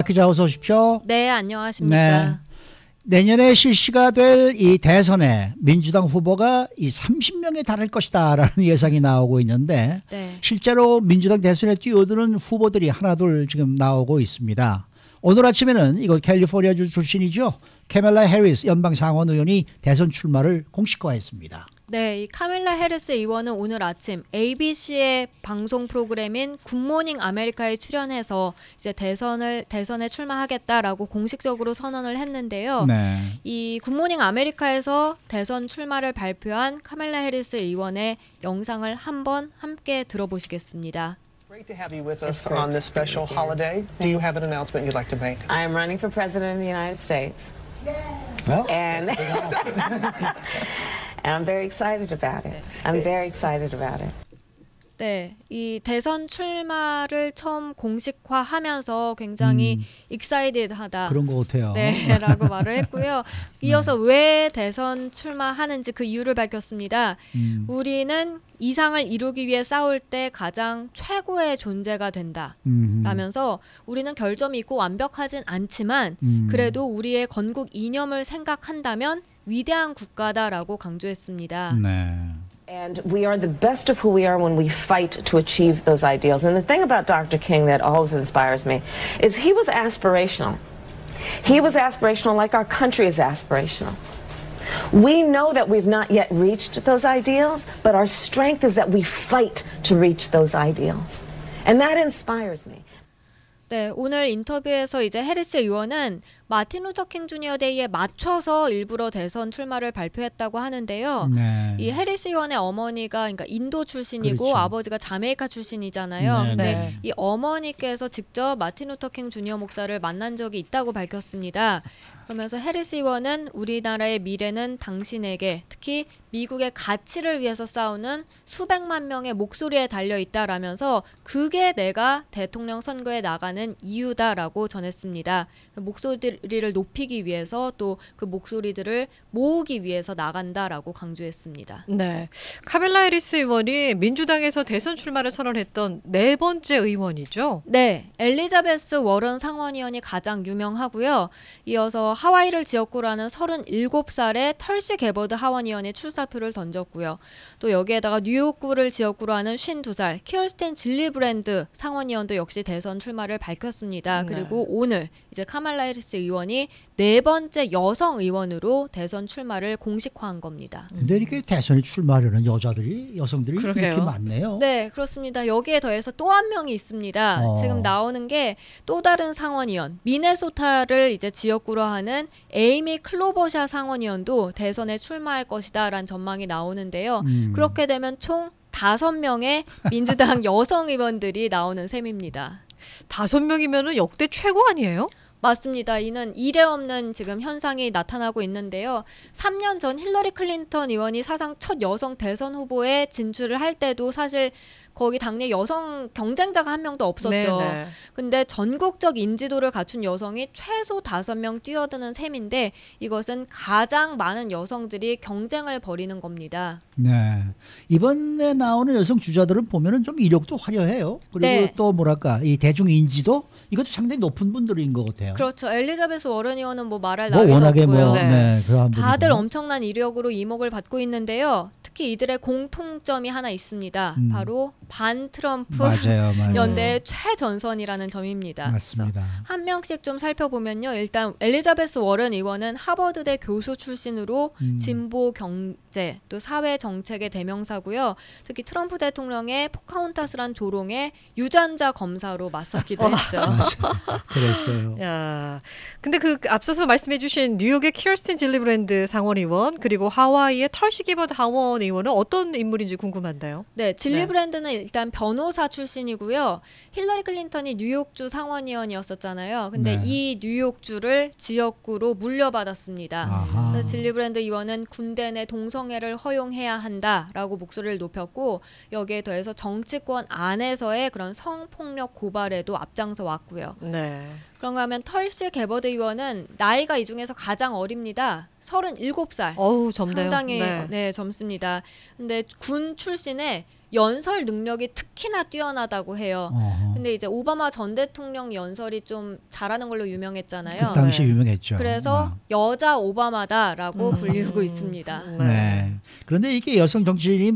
기자 어서 오십시오. 네, 안녕하십니까. 내년에 실시가 될 이 대선에 민주당 후보가 이 30명에 달할 것이다라는 예상이 나오고 있는데 실제로 민주당 대선에 뛰어드는 후보들이 하나둘 지금 나오고 있습니다. 오늘 아침에는 이곳 캘리포니아주 출신이죠. 카멜라 해리스 연방 상원 의원이 대선 출마를 공식화했습니다. 네, 이 카멜라 해리스 의원은 오늘 아침 ABC의 방송 프로그램인 굿모닝 아메리카에 출연해서 이제 대선에 출마하겠다라고 공식적으로 선언을 했는데요. 이 굿모닝 아메리카에서 대선 출마를 발표한 카멜라 해리스 의원의 영상을 한번 함께 들어보시겠습니다. Great to have you with us on this special holiday. Do you have an announcement you'd like to make? I'm running for president of the United States. Well, and I'm very excited about it. I'm very excited about it. 네, 이 대선 출마를 처음 공식화하면서 굉장히 excided하다. 그런 것 같아요. 네, 라고 말을 했고요. 이어서 왜 대선 출마하는지 그 이유를 밝혔습니다. 우리는 이상을 이루기 위해 싸울 때 가장 최고의 존재가 된다. 라면서 우리는 결점이 있고 완벽하진 않지만 그래도 우리의 건국 이념을 생각한다면 위대한 국가다라고 강조했습니다. And we are the best of who we are when we fight to achieve those ideals. And the thing about Dr. King that always inspires me is he was aspirational. He was aspirational like our country is aspirational. We know that we've not yet reached those ideals, but our strength is that we fight to reach those ideals. And that inspires me. 네, 오늘 인터뷰에서 이제 해리스 의원은 마틴 루터 킹 주니어 데이에 맞춰서 일부러 대선 출마를 발표했다고 하는데요. 이 해리스 의원의 어머니가 그러니까 인도 출신이고 아버지가 자메이카 출신이잖아요. 근데 이 어머니께서 직접 마틴 루터 킹 주니어 목사를 만난 적이 있다고 밝혔습니다. 그러면서 해리스 의원은 우리나라의 미래는 당신에게 특히 미국의 가치를 위해서 싸우는 수백만 명의 목소리에 달려있다라면서 그게 내가 대통령 선거에 나가는 이유다라고 전했습니다. 목소리를 높이기 위해서 또 그 목소리들을 모으기 위해서 나간다라고 강조했습니다. 네, 카멜라 해리스 의원이 민주당에서 대선 출마를 선언했던 네 번째 의원이죠? 네, 엘리자베스 워런 상원의원이 가장 유명하고요. 이어서 하와이를 지역구로 하는 37살의 털시 게버드 하원의원이 출사표를 던졌고요. 또 여기에다가 뉴욕구를 지역구로 하는 52살 키얼스텐 질리브랜드 상원의원도 역시 대선 출마를 밝혔습니다. 그리고 오늘 이제 카멜라 해리스 의원이 네 번째 여성 의원으로 대선 출마를 공식화한 겁니다. 근데 이렇게 대선에 출마하려는 여성들이 이렇게 많네요. 네, 그렇습니다. 여기에 더해서 또 한 명이 있습니다. 지금 나오는 게 또 다른 상원의원, 미네소타를 이제 지역구로 하는 에이미 클로버샤 상원의원도 대선에 출마할 것이다라는 전망이 나오는데요. 그렇게 되면 총 5명의 민주당 여성 의원들이 나오는 셈입니다. 5명이면은 역대 최고 아니에요? 맞습니다. 이는 이례 없는 지금 현상이 나타나고 있는데요. 3년 전 힐러리 클린턴 의원이 사상 첫 여성 대선 후보에 진출을 할 때도 사실 거기 당내 여성 경쟁자가 한 명도 없었죠. 근데 전국적 인지도를 갖춘 여성이 최소 5명 뛰어드는 셈인데 이것은 가장 많은 여성들이 경쟁을 벌이는 겁니다. 네, 이번에 나오는 여성 주자들은 보면은 좀 이력도 화려해요. 그리고 또 뭐랄까 이 대중 인지도 이것도 상당히 높은 분들인 것 같아요. 그렇죠. 엘리자베스 워런 의원은 뭐 말할 나위도 워낙에 없고요. 그런 다들 엄청난 이력으로 이목을 받고 있는데요. 특히 이들의 공통점이 하나 있습니다. 바로 반 트럼프 연대의 최전선이라는 점입니다. 맞습니다. 한 명씩 좀 살펴보면요. 일단 엘리자베스 워런 의원은 하버드대 교수 출신으로 진보 경제 또 사회 정책의 대명사고요. 특히 트럼프 대통령의 포카혼타스란 조롱에 유전자 검사로 맞섰기도 했죠. 그랬어요. 야, 근데 그 앞서서 말씀해주신 뉴욕의 키얼스틴 질리브랜드 상원 의원 그리고 하와이의 털시 게버드 하원 의원은 어떤 인물인지 궁금한데요. 네, 질리브랜드는 일단 변호사 출신이고요. 힐러리 클린턴이 뉴욕주 상원의원이었었잖아요. 근데 이 뉴욕주를 지역구로 물려받았습니다. 그래서 질리브랜드 의원은 군대 내 동성애를 허용해야 한다라고 목소리를 높였고 여기에 더해서 정치권 안에서의 그런 성폭력 고발에도 앞장서 왔고요. 그런가 하면 털시 게버드 의원은 나이가 이 중에서 가장 어립니다. 37살. 어우, 젊네요. 상당히 젊습니다. 근데 군 출신에 연설 능력이 특히나 뛰어나다고 해요. 근데 이제 오바마 전 대통령 연설이 좀 잘하는 걸로 유명했잖아요. 그 당시 유명했죠. 그래서 여자 오바마다라고 불리고 있습니다. 네. 그런데 이게 여성 정치인이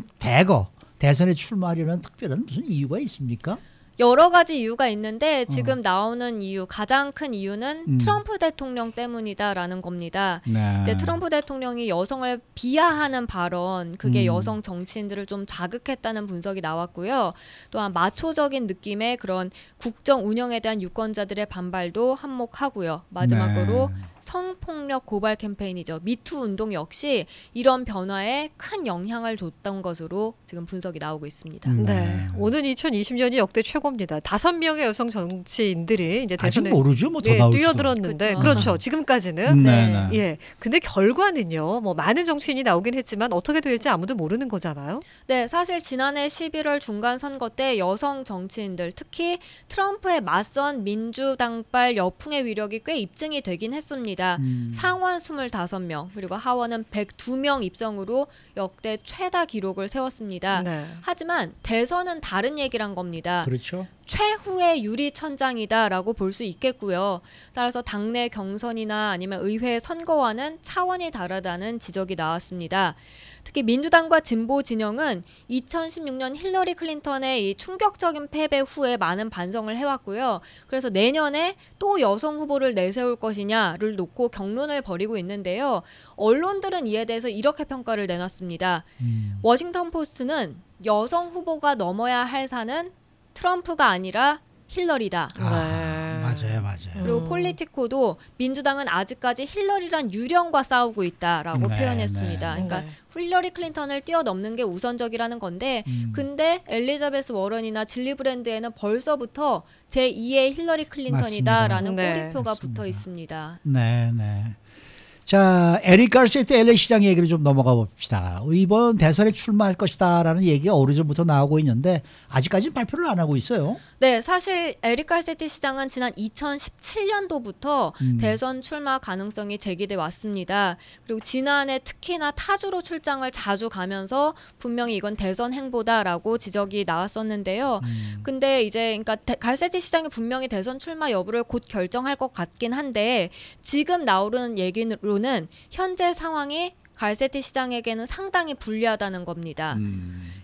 대선에 출마하려는 특별한 무슨 이유가 있습니까? 여러 가지 이유가 있는데 지금 나오는 이유, 가장 큰 이유는 트럼프 대통령 때문이다라는 겁니다. 네. 이제 트럼프 대통령이 여성을 비하하는 발언, 그게 여성 정치인들을 좀 자극했다는 분석이 나왔고요. 또한 마초적인 느낌의 그런 국정 운영에 대한 유권자들의 반발도 한몫하고요. 마지막으로 네. 성폭력 고발 캠페인이죠. 미투 운동 역시 이런 변화에 큰 영향을 줬던 것으로 지금 분석이 나오고 있습니다. 네. 오는 2020년이 역대 최고입니다. 5명의 여성 정치인들이 이제 대선에 아직 모르죠. 뭐 더 뛰어들었는데 그렇죠. 지금까지는. 예. 근데 결과는요. 뭐 많은 정치인이 나오긴 했지만 어떻게 될지 아무도 모르는 거잖아요. 네, 사실 지난해 11월 중간 선거 때 여성 정치인들, 특히 트럼프에 맞선 민주당발 여풍의 위력이 꽤 입증이 되긴 했습니다. 상원 25명 그리고 하원은 102명 입성으로 역대 최다 기록을 세웠습니다. 네. 하지만 대선은 다른 얘기란 겁니다. 그렇죠. 최후의 유리천장이다라고 볼 수 있겠고요. 따라서 당내 경선이나 아니면 의회 선거와는 차원이 다르다는 지적이 나왔습니다. 특히 민주당과 진보 진영은 2016년 힐러리 클린턴의 이 충격적인 패배 후에 많은 반성을 해왔고요. 그래서 내년에 또 여성 후보를 내세울 것이냐를 놓고 경론을 벌이고 있는데요. 언론들은 이에 대해서 이렇게 평가를 내놨습니다. 워싱턴 포스트는 여성 후보가 넘어야 할 산은 트럼프가 아니라 힐러리다. 맞아요. 그리고 폴리티코도 민주당은 아직까지 힐러리란 유령과 싸우고 있다라고 표현했습니다. 그러니까 힐러리 클린턴을 뛰어넘는 게 우선적이라는 건데 근데 엘리자베스 워런이나 질리 브랜드에는 벌써부터 제2의 힐러리 클린턴이다라는 꼬리표가 붙어 있습니다. 네. 자, 에릭 가르세트 LA 시장 얘기를 좀 넘어가 봅시다. 이번 대선에 출마할 것이다라는 얘기가 오래전부터 나오고 있는데 아직까지는 발표를 안 하고 있어요. 네, 사실 에릭 가르세티 시장은 지난 2017년도부터 대선 출마 가능성이 제기돼 왔습니다. 그리고 지난해 특히나 타주로 출장을 자주 가면서 분명히 이건 대선 행보다라고 지적이 나왔었는데요. 근데 이제 그러니까 가르세티 시장이 분명히 대선 출마 여부를 곧 결정할 것 같긴 한데 지금 나오는 얘기로는 현재 상황이 가르세티 시장에게는 상당히 불리하다는 겁니다.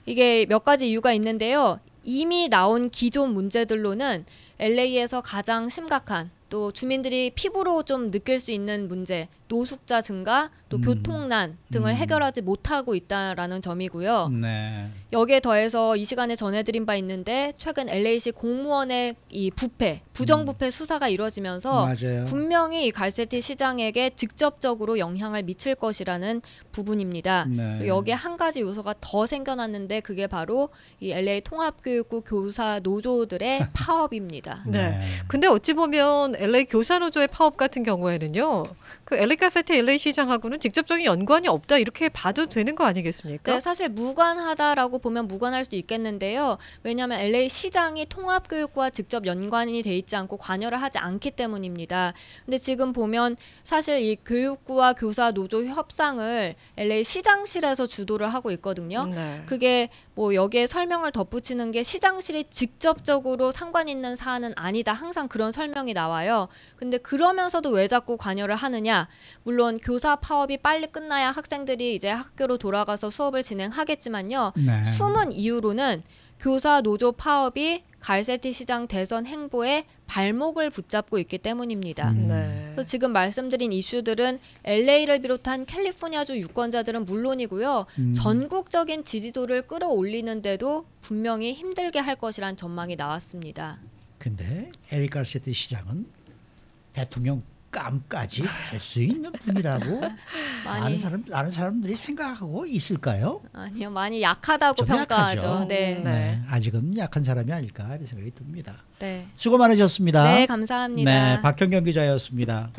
이게 몇 가지 이유가 있는데요. 이미 나온 기존 문제들로는 LA에서 가장 심각한 또 주민들이 피부로 좀 느낄 수 있는 문제, 노숙자 증가, 또 교통난 등을 해결하지 못하고 있다라는 점이고요. 네. 여기에 더해서 이 시간에 전해드린 바 있는데 최근 LA시 공무원의 이 부패, 부정부패 수사가 이루어지면서 맞아요. 분명히 이 갈세티 시장에게 직접적으로 영향을 미칠 것이라는 부분입니다. 네. 여기에 한 가지 요소가 더 생겨났는데 그게 바로 이 LA 통합교육부 교사 노조들의 파업입니다. 네. 근데 어찌 보면 LA 교사 노조의 파업 같은 경우에는요. 그 LA 가세티 LA 시장하고는 직접적인 연관이 없다 이렇게 봐도 되는 거 아니겠습니까? 네, 사실 무관하다라고 보면 무관할 수 있겠는데요. 왜냐하면 LA 시장이 통합교육과 직접 연관이 돼 있지 않고 관여를 하지 않기 때문입니다. 근데 지금 보면 사실 이 교육부와 교사 노조 협상을 LA 시장실에서 주도를 하고 있거든요. 네. 그게 뭐 여기에 설명을 덧붙이는 게 시장실이 직접적으로 상관 있는 사안은 아니다. 항상 그런 설명이 나와요. 근데 그러면서도 왜 자꾸 관여를 하느냐? 물론 교사 파업이 빨리 끝나야 학생들이 이제 학교로 돌아가서 수업을 진행하겠지만요. 네. 숨은 이유로는 교사 노조 파업이 갈세티 시장 대선 행보에 발목을 붙잡고 있기 때문입니다. 네. 그래서 지금 말씀드린 이슈들은 LA를 비롯한 캘리포니아주 유권자들은 물론이고요. 전국적인 지지도를 끌어올리는데도 분명히 힘들게 할 것이란 전망이 나왔습니다. 근데 에릭 가르세티 시장은 대통령 감까지 될 수 있는 분이라고 많은 사람들이 생각하고 있을까요? 아니요, 많이 약하다고 평가하죠. 네, 아직은 약한 사람이 아닐까 이런 생각이 듭니다. 네. 수고 많으셨습니다. 네, 감사합니다. 네, 박현경 기자였습니다.